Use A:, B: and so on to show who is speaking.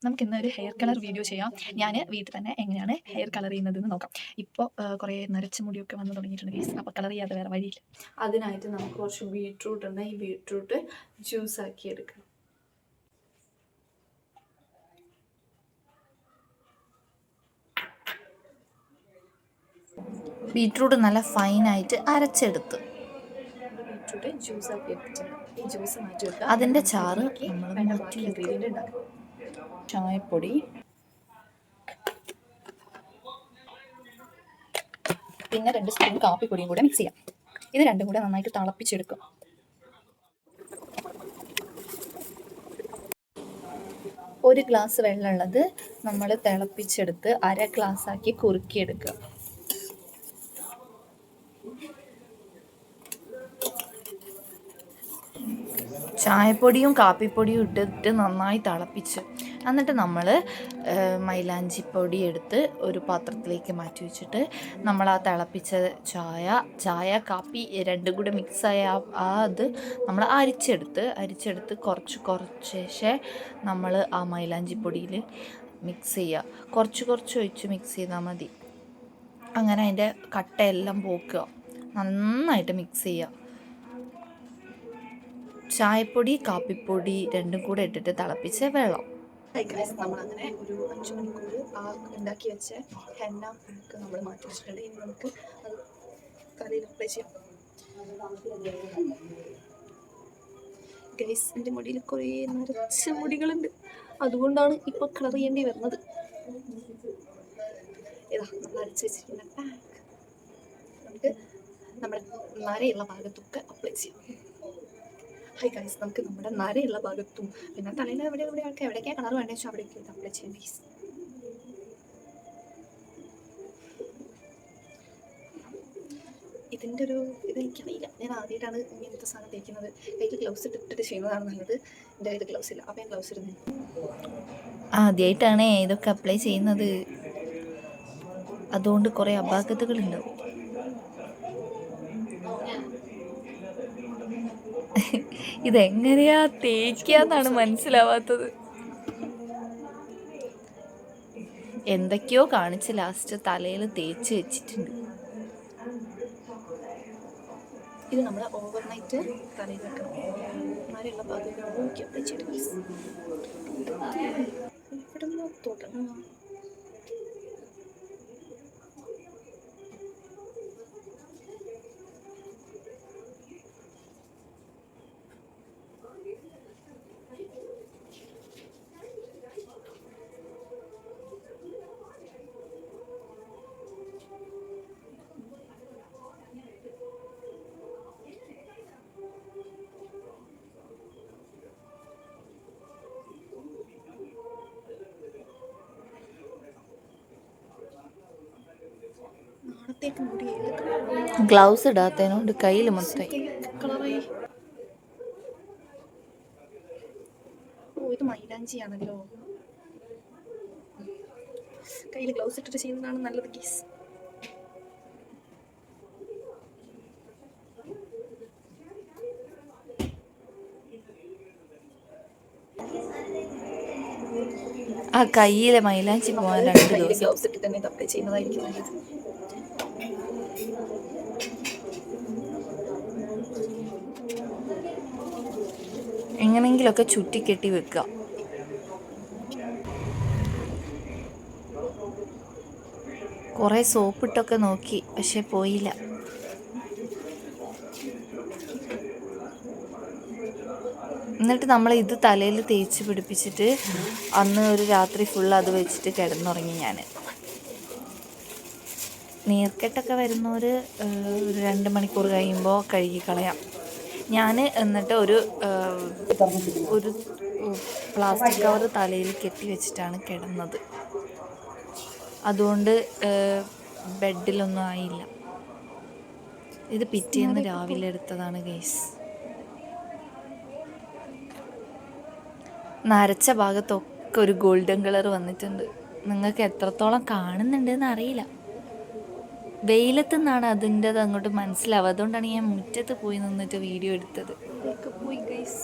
A: നമുക്കിന്ന് ഒരു hair colour video ചെയ്യാം. ഞാൻ വീട്ടിൽ തന്നെ എങ്ങനെയാണ് ഹെയർ കളർ ചെയ്യുന്നതെന്ന് നോക്കാം. ഇപ്പോൾ കുറേ നരച്ച മുടിയൊക്കെ വന്ന് തുടങ്ങിയിട്ടുണ്ട് ഗൈസ്. അപ്പോൾ കളർ ചെയ്യാതെ വേറെ വഴിയില്ല.
B: അതിനായിട്ട് നമുക്ക് കുറച്ച് ബീട്രൂട്ട് ഉണ്ട്. ഈ ബീട്രൂട്ട് ജ്യൂസ് ആക്കി എടുക്കണം.
A: ബീട്രൂട്ട് നല്ല ഫൈനായിട്ട് അരച്ചെടുത്ത്
B: ബീട്രൂട്ട് ജ്യൂസ് ആക്കി എടുത്തിട്ടുണ്ട്. ഈ ജ്യൂസ് മാറ്റി വെക്കുക.
A: അതിൻ്റെ ചാറ് നമ്മൾ
B: ബാക്കി ഇൻഗ്രീഡിയൻ്റ് ഉണ്ടാക്കും.
A: ചായപ്പൊടി, പിന്നെ 2 സ്പൂൺ കാപ്പിപ്പൊടിയും കൂടെ മിക്സ് ചെയ്യാം. ഇത് രണ്ടും കൂടെ നന്നായിട്ട് തിളപ്പിച്ചെടുക്കും. ഒരു ഗ്ലാസ് വെള്ളമുള്ളത് നമ്മൾ തിളപ്പിച്ചെടുത്ത് 1/2 ഗ്ലാസ് ആക്കി കുറുക്കിയെടുക്കുക. ചായപ്പൊടിയും കാപ്പിപ്പൊടിയും ഇട്ടിട്ട് നന്നായി തിളപ്പിച്ച് എന്നിട്ട് നമ്മൾ മൈലാഞ്ചിപ്പൊടി എടുത്ത് ഒരു പാത്രത്തിലേക്ക് മാറ്റി വെച്ചിട്ട് നമ്മൾ ആ തിളപ്പിച്ച ചായ കാപ്പി രണ്ടും കൂടെ മിക്സായ അത് നമ്മൾ അരിച്ചെടുത്ത് കുറച്ച് നമ്മൾ ആ മൈലാഞ്ചിപ്പൊടിയിൽ മിക്സ് ചെയ്യുക. കുറച്ച് ഒഴിച്ച് മിക്സ് ചെയ്താൽ മതി. അങ്ങനെ അതിൻ്റെ കട്ടയെല്ലാം പോക്കുക. നന്നായിട്ട് മിക്സ് ചെയ്യുക. ചായപ്പൊടി കാപ്പിപ്പൊടി രണ്ടും കൂടെ ഇട്ടിട്ട് തിളപ്പിച്ച വെള്ളം.
B: നമ്മളങ്ങനെ ഒരു 5 മണിക്കൂർ ആ ഉണ്ടാക്കി വെച്ച ഹെന്ന ഒക്കെ നമ്മൾ മാറ്റി വെച്ചിട്ടുണ്ട്. ഇനി നമുക്ക് അത് തലയിൽ അപ്ലൈ ചെയ്യാം. ഗൈസ്, എൻ്റെ മുടിയിൽ കുറേ നരച്ച മുടികളുണ്ട്. അതുകൊണ്ടാണ് ഇപ്പോൾ കളർ ചെയ്യേണ്ടി വരുന്നത്. ഇതാ നമ്മൾ അരച്ച് വെച്ചിരിക്കുന്ന പാക്ക് നമുക്ക് നമ്മുടെ നരയുള്ള ഭാഗത്തൊക്കെ അപ്ലൈ ചെയ്യാം. ഹൈ ഗൈസ്, നമുക്ക് നമ്മുടെ നരയുള്ള ഭാഗത്തും പിന്നെ തലയിൽ എവിടെയൊക്കെ കളർ വേണ്ടത് വെച്ചാൽ അവിടേക്ക് ഇത് അപ്ലൈ ചെയ്യാം ഗൈസ്. ഇതിൻ്റെ ഒരു ഇതെനിക്കറിയില്ല. ഞാൻ ആദ്യമായിട്ടാണ് ഇങ്ങനത്തെ സാധനം തേക്കുന്നത്. കയ്യിൽ ഗ്ലൗസ് ഇട്ടിട്ട് ചെയ്യുന്നതാണ് നല്ലത്. എൻ്റെ കയ്യിൽ ഗ്ലൗസ് ഇല്ല, അപ്പോൾ ഞാൻ ഗ്ലൗസ് ഇടുന്നു.
A: ആദ്യമായിട്ടാണ് ഇതൊക്കെ അപ്ലൈ ചെയ്യുന്നത്. അതുകൊണ്ട് കുറേ അപാകതകളുണ്ടാവും. ഇതെങ്ങനെയാ തേക്കാന്നാണ് മനസ്സിലാവാത്തത്. എന്തൊക്കെയോ കാണിച്ച് ലാസ്റ്റ് തലയിൽ തേച്ച് വെച്ചിട്ടുണ്ട്.
B: ഇത് നമ്മൾ ഓവർനൈറ്റ് തലയിൽ വെക്കണം. നരയുള്ള ഭാഗം നോക്കി അപ്ലൈ ചെയ്ത് ഇവിടെ നിന്ന് തോട്ടണം.
A: ഗ്ലൗസ് ഇടാത്തതിനോട് കയ്യിൽ മൊത്തം
B: കളറായി. ഓ, ഇത് മൈലാഞ്ചിയാണല്ലോ. കയ്യിൽ ഗ്ലൗസ് ഇട്ടിട്ട് ചെയ്യുന്നതാണ് നല്ലത് ഗീസ്.
A: ആ കയ്യിലെ മൈലാഞ്ചി പോകാൻ 2 ദിവസം
B: ഗ്ലൗസ് ഇട്ടിട്ട് തന്നെ ഇത് അപ്ലൈ ചെയ്യുന്നതായിരിക്കും നല്ലത്.
A: എങ്ങനെങ്കിലുമൊക്കെ ചുറ്റിക്കെട്ടി വെക്കുക. കുറേ സോപ്പിട്ടൊക്കെ നോക്കി, പക്ഷെ പോയില്ല. എന്നിട്ട് നമ്മൾ ഇത് തലയിൽ തേച്ച് പിടിപ്പിച്ചിട്ട് അന്ന് ഒരു രാത്രി ഫുൾ അത് വെച്ചിട്ട് കിടന്നുറങ്ങി. ഞാൻ നീർക്കെട്ടൊക്കെ വരുന്നവർ ഒരു 2 മണിക്കൂർ കഴിയുമ്പോൾ കഴുകിക്കളയാം. ഞാൻ എന്നിട്ട് ഒരു പ്ലാസ്റ്റിക് കവർ തലയിൽ കെട്ടി വെച്ചിട്ടാണ് കിടന്നത്. അതുകൊണ്ട് ബെഡിലൊന്നും ആയില്ല. ഇത് പിറ്റേന്ന് രാവിലെ എടുത്തതാണ് ഗൈസ്. നരച്ച ഭാഗത്തൊക്കെ ഒരു ഗോൾഡൻ കളർ വന്നിട്ടുണ്ട്. നിങ്ങൾക്ക് എത്രത്തോളം കാണുന്നുണ്ടെന്ന് അറിയില്ല. വെയിലത്തു നിന്നാണ് അതിൻ്റെത് അങ്ങോട്ട് മനസ്സിലാവുക. അതുകൊണ്ടാണ് ഞാൻ മുറ്റത്ത് പോയി നിന്നിട്ട് വീഡിയോ എടുത്തത്.
B: പോയി ഗൈസ്.